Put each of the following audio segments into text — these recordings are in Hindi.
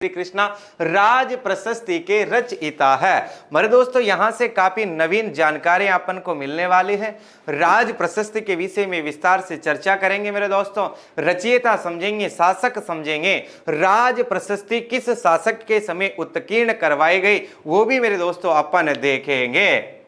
श्री कृष्णा राज प्रशस्ति के रचयिता है। मेरे दोस्तों यहाँ से काफी नवीन जानकारी अपन को मिलने वाली है। राज प्रशस्ति के विषय में विस्तार से चर्चा करेंगे मेरे दोस्तों। रचयिता समझेंगे, शासक समझेंगे, राज प्रशस्ति किस शासक के समय उत्कीर्ण करवाई गई वो भी मेरे दोस्तों अपन देखेंगे।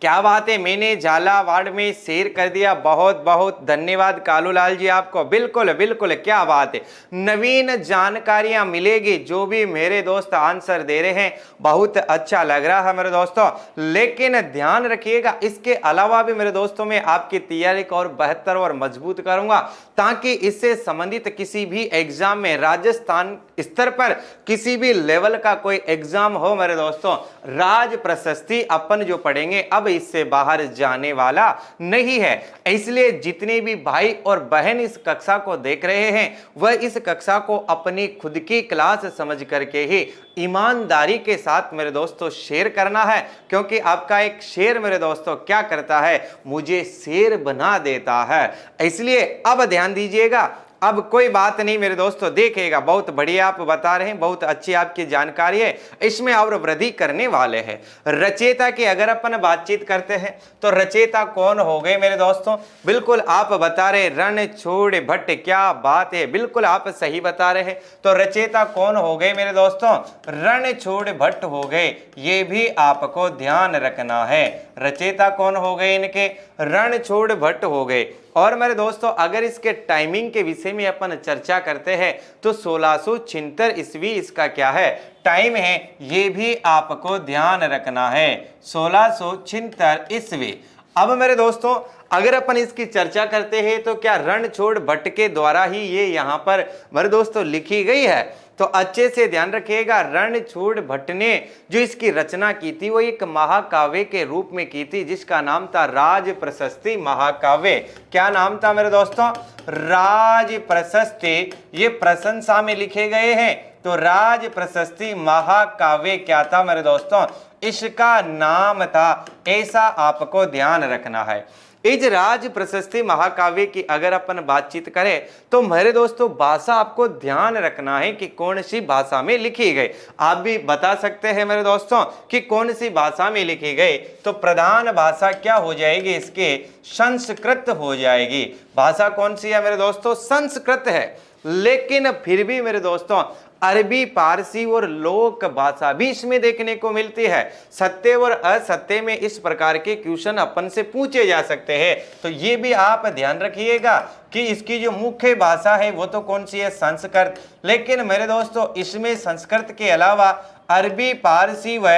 क्या बात है, मैंने झालावाड़ में शेयर कर दिया। बहुत बहुत धन्यवाद कालूलाल जी आपको। बिल्कुल बिल्कुल, क्या बात है, नवीन जानकारियां मिलेगी। जो भी मेरे दोस्त आंसर दे रहे हैं बहुत अच्छा लग रहा है मेरे दोस्तों। लेकिन ध्यान रखिएगा, इसके अलावा भी मेरे दोस्तों मैं आपकी तैयारी को और बेहतर और मजबूत करूंगा ताकि इससे संबंधित किसी भी एग्जाम में, राजस्थान स्तर पर किसी भी लेवल का कोई एग्जाम हो मेरे दोस्तों, राज प्रशस्ति अपन जो पढ़ेंगे अब इससे बाहर जाने वाला नहीं है। इसलिए जितने भी भाई और बहन इस कक्षा को देख रहे हैं वह इस कक्षा को अपनी खुद की क्लास समझ करके ही ईमानदारी के साथ मेरे दोस्तों शेयर करना है, क्योंकि आपका एक शेयर मेरे दोस्तों क्या करता है, मुझे शेर बना देता है। इसलिए अब ध्यान दीजिएगा। अब कोई बात नहीं मेरे दोस्तों, देखिएगा बहुत बढ़िया आप बता रहे हैं, बहुत अच्छी आपकी जानकारी है, इसमें और वृद्धि करने वाले हैं। रचयिता की अगर अपन बातचीत करते हैं तो रचयिता कौन हो गए मेरे दोस्तों? बिल्कुल आप बता रहे रणछोड़ भट्ट। क्या बात है, बिल्कुल आप सही बता रहे हैं। तो रचयिता कौन हो गए मेरे दोस्तों? रणछोड़ भट्ट हो गए। ये भी आपको ध्यान रखना है। रचयिता कौन हो गए इनके? रणछोड़ भट्ट हो गए। और मेरे दोस्तों अगर इसके टाइमिंग के विषय में अपन चर्चा करते हैं तो 1676 ईस्वी इसका क्या है, टाइम है। ये भी आपको ध्यान रखना है, 1676 ईस्वी। अब मेरे दोस्तों अगर अपन इसकी चर्चा करते हैं तो क्या रणछोड़ भट्ट के द्वारा ही ये यहाँ पर मेरे दोस्तों लिखी गई है? तो अच्छे से ध्यान रखिएगा, रणछोड़ भट्ट ने जो इसकी रचना की थी वो एक महाकाव्य के रूप में की थी जिसका नाम था राज प्रशस्ति महाकाव्य। क्या नाम था मेरे दोस्तों? राज प्रशस्ति। ये प्रशंसा में लिखे गए हैं। तो राज प्रशस्ति महाकाव्य क्या था मेरे दोस्तों? इसका नाम था, ऐसा आपको ध्यान रखना है। इस राज प्रशस्ति महाकाव्य की अगर अपन बातचीत करें तो मेरे दोस्तों भाषा आपको ध्यान रखना है कि कौन सी भाषा में लिखी गई। आप भी बता सकते हैं मेरे दोस्तों कि कौन सी भाषा में लिखी गई। तो प्रधान भाषा क्या हो जाएगी इसके? संस्कृत हो जाएगी। भाषा कौन सी है मेरे दोस्तों? संस्कृत है। लेकिन फिर भी मेरे दोस्तों अरबी, पारसी और लोक भाषा भी इसमें देखने को मिलती है। सत्य और असत्य में इस प्रकार के क्वेश्चन अपन से पूछे जा सकते हैं। तो ये भी आप ध्यान रखिएगा कि इसकी जो मुख्य भाषा है वो तो कौन सी है? संस्कृत। लेकिन मेरे दोस्तों इसमें संस्कृत के अलावा अरबी, पारसी व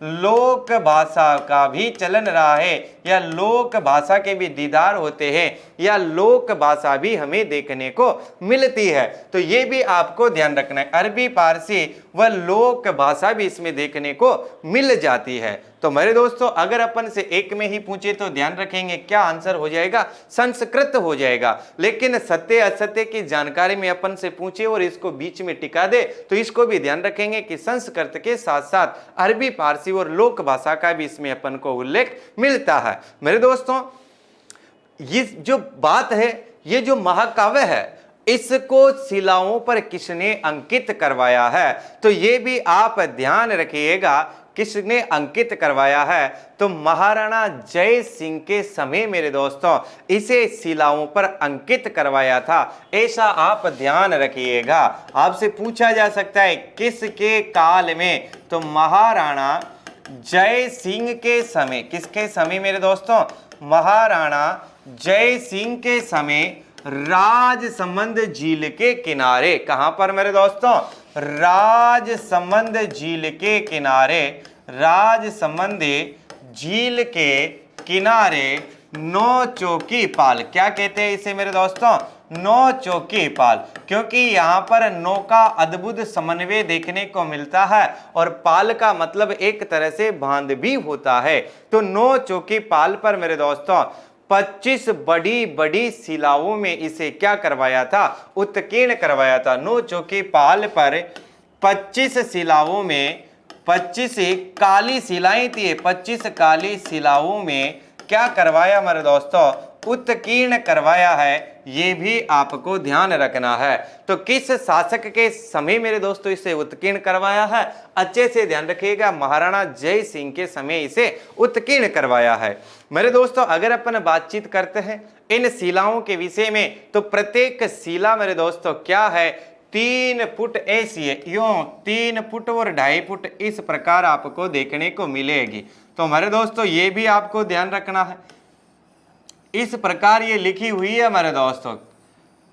लोक भाषा का भी चलन रहा है, या लोक भाषा के भी दीदार होते हैं, या लोक भाषा भी हमें देखने को मिलती है। तो ये भी आपको ध्यान रखना है, अरबी, पारसी व लोक भाषा भी इसमें देखने को मिल जाती है। तो मेरे दोस्तों अगर अपन से एक में ही पूछे तो ध्यान रखेंगे क्या आंसर हो जाएगा? संस्कृत हो जाएगा। लेकिन सत्य असत्य की जानकारी में अपन से पूछे और इसको बीच में टिका दे तो इसको भी ध्यान रखेंगे कि संस्कृत के साथ साथ अरबी, पारसी और लोक भाषा का भी इसमें अपन को उल्लेख मिलता है। मेरे दोस्तों ये जो बात है, ये जो महाकाव्य है, इसको शिलाओं पर किसने अंकित करवाया है? तो ये भी आप ध्यान रखिएगा, किसने अंकित करवाया है? तो महाराणा जय सिंह के समय मेरे दोस्तों इसे शिलाओं पर अंकित करवाया था, ऐसा आप ध्यान रखिएगा। आपसे पूछा जा सकता है किसके काल में? तो महाराणा जय सिंह के समय। किसके समय मेरे दोस्तों? महाराणा जय सिंह के समय राजसमंद झील के किनारे। कहां पर मेरे दोस्तों? राजसमंद झील के किनारे। राजसमंद झील के किनारे नौ चौकी पाल। क्या कहते हैं इसे मेरे दोस्तों? नौ चौकी पाल। क्योंकि यहाँ पर नौ का अद्भुत समन्वय देखने को मिलता है और पाल का मतलब एक तरह से बांध भी होता है। तो नौ चौकी पाल पर मेरे दोस्तों 25 बड़ी बड़ी शिलाओं में इसे क्या करवाया था? उत्कीर्ण करवाया था। नौ चौकी पाल पर 25 शिलाओं में 25 काली शिलाएं थी। 25 काली शिलाओं में क्या करवाया मेरे दोस्तों? उत्कीर्ण करवाया है। ये भी आपको ध्यान रखना है। तो किस शासक के समय मेरे दोस्तों इसे उत्कीर्ण करवाया है, अच्छे से ध्यान रखिएगा, महाराणा जय सिंह के समय इसे उत्कीर्ण करवाया है। मेरे दोस्तों अगर अपन बातचीत करते हैं इन शिलाओं के विषय में, तो प्रत्येक शिला मेरे दोस्तों क्या है, 3 फुट ऐसी है, यूं 3 फुट और 2.5 फुट इस प्रकार आपको देखने को मिलेगी। तो मेरे दोस्तों ये भी आपको ध्यान रखना है, इस प्रकार ये लिखी हुई है मेरे दोस्तों।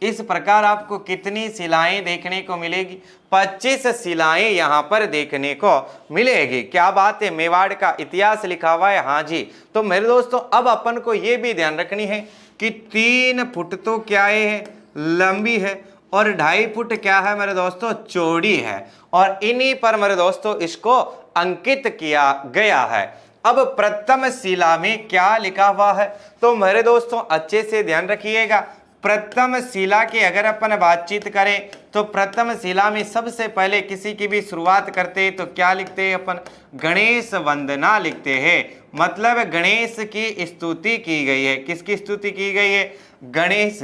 इस प्रकार आपको कितनी शिलाएं देखने को मिलेगी, 25 शिलाएं यहाँ पर देखने को मिलेगी। क्या बात है, मेवाड़ का इतिहास लिखा हुआ है, हाँ जी। तो मेरे दोस्तों अब अपन को ये भी ध्यान रखनी है कि 3 फुट तो क्या है, लंबी है, और 2.5 फुट क्या है मेरे दोस्तों, चौड़ी है, और इन्हीं पर मेरे दोस्तों इसको अंकित किया गया है। अब प्रथम शिला में क्या लिखा हुआ है, तो मेरे दोस्तों अच्छे से ध्यान रखिएगा। प्रथम शिला की अगर अपन बातचीत करें तो प्रथम शिला में सबसे पहले किसी की भी शुरुआत करते हैं तो क्या लिखते हैं अपन, गणेश वंदना लिखते हैं। मतलब गणेश की स्तुति की गई है। किसकी स्तुति की गई है, गणेश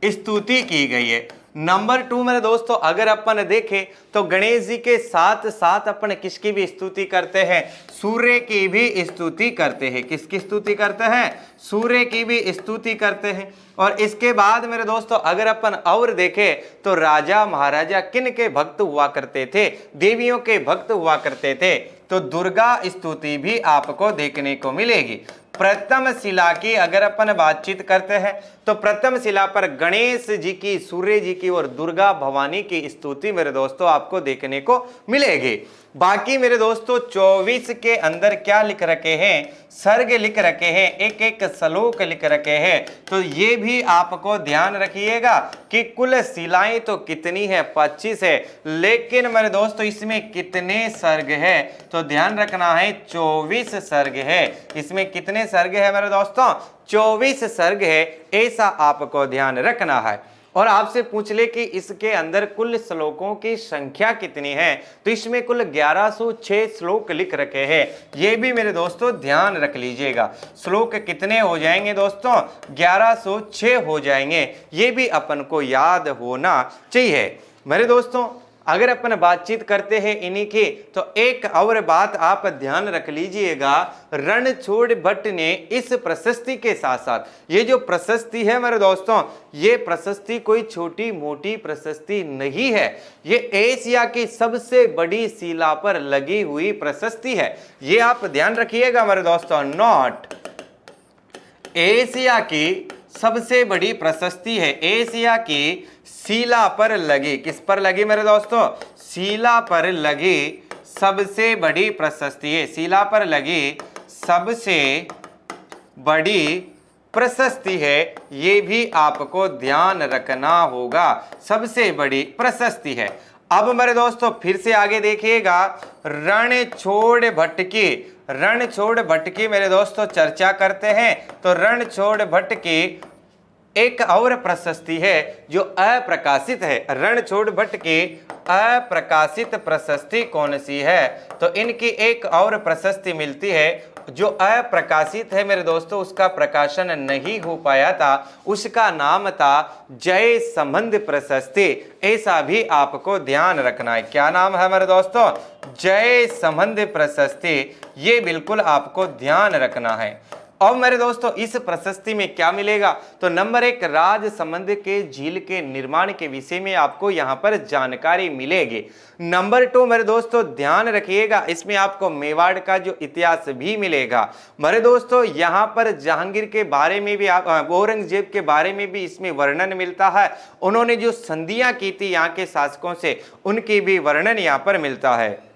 स्तुति की गई है। नंबर 2 मेरे दोस्तों अगर अपन देखें तो गणेश जी के साथ साथ अपन किसकी भी स्तुति करते हैं, सूर्य की भी स्तुति करते हैं। किसकी स्तुति करते हैं, सूर्य की भी स्तुति करते हैं। और इसके बाद मेरे दोस्तों अगर अपन और देखें तो राजा महाराजा किन के भक्त हुआ करते थे, देवियों के भक्त हुआ करते थे, तो दुर्गा स्तुति भी आपको देखने को मिलेगी। प्रथम शिला की अगर अपन बातचीत करते हैं तो प्रथम शिला पर गणेश जी की, सूर्य जी की और दुर्गा भवानी की स्तुति मेरे दोस्तों आपको देखने को मिलेगी। बाकी मेरे दोस्तों 24 के अंदर क्या लिख रखे हैं, सर्ग लिख रखे हैं, एक एक श्लोक लिख रखे हैं। तो ये भी आपको ध्यान रखिएगा कि कुल शिलाएं तो कितनी है, 25 है, लेकिन मेरे दोस्तों इसमें कितने सर्ग है, तो ध्यान रखना है 24 सर्ग है। इसमें कितने सर्ग है मेरे दोस्तों, 24 सर्ग है, ऐसा आपको ध्यान रखना है। और आपसे पूछ ले कि इसके अंदर कुल श्लोकों की संख्या कितनी है, तो इसमें कुल 1106 श्लोक लिख रखे हैं। ये भी मेरे दोस्तों ध्यान रख लीजिएगा। श्लोक कितने हो जाएंगे दोस्तों, 1106 हो जाएंगे। ये भी अपन को याद होना चाहिए। मेरे दोस्तों अगर अपन बातचीत करते हैं इन्हीं की, तो एक और बात आप ध्यान रख लीजिएगा, रणछोड़ भट्ट ने इस प्रशस्ति के साथ साथ ये जो प्रशस्ति है मेरे दोस्तों, ये प्रशस्ति कोई छोटी मोटी प्रशस्ति नहीं है, ये एशिया की सबसे बड़ी शिला पर लगी हुई प्रशस्ति है। ये आप ध्यान रखिएगा मेरे दोस्तों, नॉट एशिया की सबसे बड़ी प्रशस्ति है, एशिया की शिला पर लगी, किस पर लगी मेरे दोस्तों, शिला पर लगी सबसे बड़ी प्रशस्ति है, शिला पर लगी सबसे बड़ी प्रशस्ति है। ये भी आपको ध्यान रखना होगा, सबसे बड़ी प्रशस्ति है। अब मेरे दोस्तों फिर से आगे देखिएगा, रणछोड़ भट्ट की, रणछोड़ भट्ट की मेरे दोस्तों चर्चा करते हैं। तो रणछोड़ भट्ट की एक और प्रशस्ति है जो अप्रकाशित है। रणछोड़ भट्ट की अप्रकाशित प्रशस्ति कौन सी है, तो इनकी एक और प्रशस्ति मिलती है जो अप्रकाशित है मेरे दोस्तों, उसका प्रकाशन नहीं हो पाया था, उसका नाम था जय संबंध प्रशस्ति। ऐसा भी आपको ध्यान रखना है। क्या नाम है मेरे दोस्तों, जय संबंध प्रशस्ति। ये बिल्कुल आपको ध्यान रखना है। अब मेरे दोस्तों इस प्रशस्ति में क्या मिलेगा, तो नंबर 1 राजसमंद के झील के निर्माण के विषय में आपको यहाँ पर जानकारी मिलेगी। नंबर 2 मेरे दोस्तों ध्यान रखिएगा, इसमें आपको मेवाड़ का जो इतिहास भी मिलेगा। मेरे दोस्तों यहाँ पर जहांगीर के बारे में भी, औरंगजेब के बारे में भी इसमें वर्णन मिलता है। उन्होंने जो संधियां की थी यहाँ के शासकों से, उनकी भी वर्णन यहाँ पर मिलता है।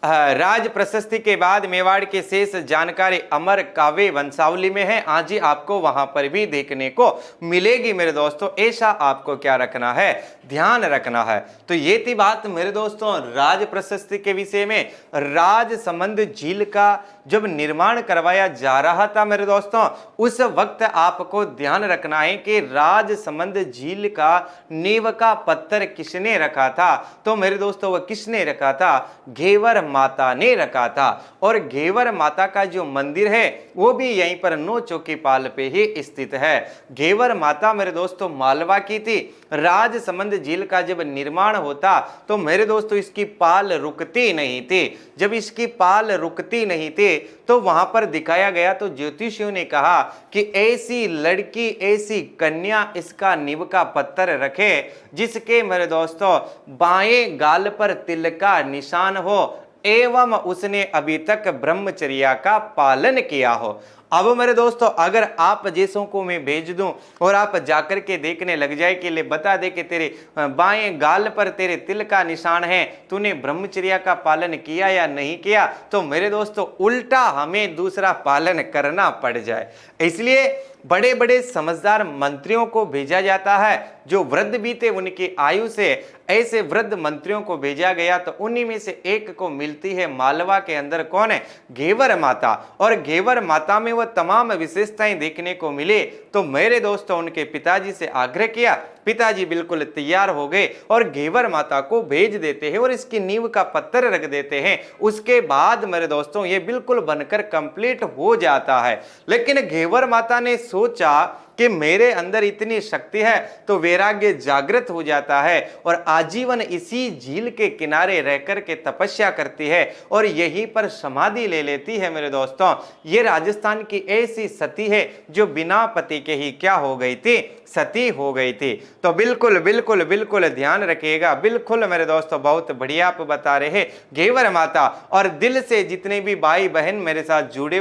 राज प्रशस्ति के बाद मेवाड़ के शेष जानकारी अमर काव्य वंशावली में है, आज ही आपको वहां पर भी देखने को मिलेगी मेरे दोस्तों। ऐसा आपको क्या रखना है, ध्यान रखना है। तो ये थी बात मेरे दोस्तों राज प्रशस्ति के विषय में। राजसमंद झील का जब निर्माण करवाया जा रहा था मेरे दोस्तों, उस वक्त आपको ध्यान रखना है कि राजसमंद झील का नींव का पत्थर किसने रखा था, तो मेरे दोस्तों वह किसने रखा था, घेवर माता ने रखा था। और घेवर माता का जो मंदिर है वो भी यहीं पर नो चौकीपाल पे ही स्थित है। घेवर माता मेरे दोस्तों मालवा की थी। राजसमंद झील का जब निर्माण होता तो मेरे दोस्तों इसकी पाल रुकती नहीं थी। जब इसकी पाल रुकती नहीं थी तो वहां पर दिखाया गया तो ज्योतिषियों ने कहा कि ऐसी लड़की, ऐसी कन्या इसका नींव का पत्थर रखे जिसके मेरे दोस्तों बाएं गाल पर तिल का निशान हो एवं उसने अभी तक ब्रह्मचर्या का पालन किया हो। अब मेरे दोस्तों अगर आप जैसों को मैं भेज दूं और आप जाकर के देखने लग जाए कि ले बता दे कि तेरे बाएं गाल पर तेरे तिल का निशान है, तूने ब्रह्मचर्या का पालन किया या नहीं किया, तो मेरे दोस्तों उल्टा हमें दूसरा पालन करना पड़ जाए। इसलिए बड़े बड़े समझदार मंत्रियों को भेजा जाता है जो वृद्ध भी थे उनकी आयु से। ऐसे वृद्ध मंत्रियों को भेजा गया तो उन्हीं में से एक को मिलती है मालवा के अंदर कौन है, घेवर माता। और घेवर माता में वह तमाम विशेषताएं देखने को मिले तो मेरे दोस्तों उनके पिताजी से आग्रह किया। पिताजी बिल्कुल तैयार हो गए और घेवर माता को भेज देते हैं और इसकी नींव का पत्थर रख देते हैं। उसके बाद मेरे दोस्तों ये बिल्कुल बनकर कंप्लीट हो जाता है। लेकिन घेवर माता ने सोचा कि मेरे अंदर इतनी शक्ति है तो वैराग्य जागृत हो जाता है और आजीवन इसी झील के किनारे रहकर के तपस्या करती है और यहीं पर समाधि ले लेती है। मेरे दोस्तों ये राजस्थान की ऐसी सती है जो बिना पति के ही क्या हो गई थी, सती हो गई थी। तो बिल्कुल बिल्कुल बिल्कुल ध्यान रखिएगा। बिल्कुल मेरे दोस्तों बहुत बढ़िया आप बता रहे हैं घेवर माता। और दिल से जितने भी भाई बहन मेरे साथ जुड़े